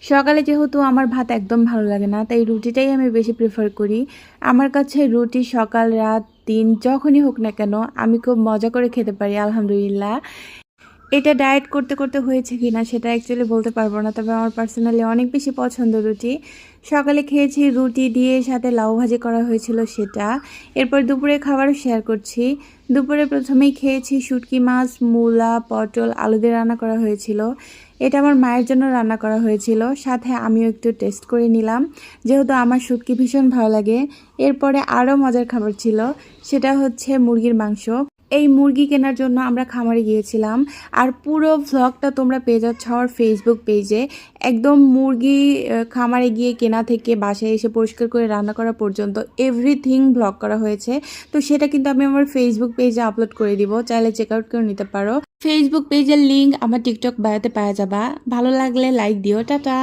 সকালে যেহেতু আমার ভাত একদম ভালো লাগে না, তাই রুটিটাই আমি বেশি প্রেফার করি। আমার কাছে রুটি সকাল, রাত, দিন যখনই হোক না কেন আমি খুব মজা করে খেতে পারি আলহামদুলিল্লাহ। এটা ডায়েট করতে, করতে হয়েছে কিনা সেটা অ্যাকচুয়ালি বলতে পারবো না। তবে আমার পার্সোনালি অনেক বেশি পছন্দ রুটি। সকালে খেয়েছি রুটি দিয়ে, সাথে লাউ ভাজি করা হয়েছিল সেটা। এরপর দুপুরে খাবারও শেয়ার করছি। দুপুরে প্রথমেই খেয়েছি শুটকি মাছ, মূলা, পটল, আলু দিয়ে রান্না করা হয়েছিল। এটা আমার মায়ের জন্য রান্না করা হয়েছিল। সাথে আমিও একটু টেস্ট করে নিলাম, যেহেতু আমার শুটকি ভীষণ ভালো লাগে। এরপরে আরও মজার খাবার ছিল, সেটা হচ্ছে মুরগির মাংস। এই মুরগি কেনার জন্য আমরা খামারে গিয়েছিলাম। আর পুরো ভ্লগটা তোমরা পেয়ে যাচ্ছ আমার ফেসবুক পেজে। একদম মুরগি খামারে গিয়ে কেনা থেকে বাসায় এসে পরিষ্কার করে রান্না করা পর্যন্ত এভরিথিং ভ্লগ করা হয়েছে। তো সেটা কিন্তু আমি আমার ফেসবুক পেজে আপলোড করে দিব, চাইলে চেক আউট করে নিতে পারো। ফেসবুক পেজের লিঙ্ক আমার টিকটক বায়োতে পাওয়া যাবা। ভালো লাগলে লাইক দিও। টাটা।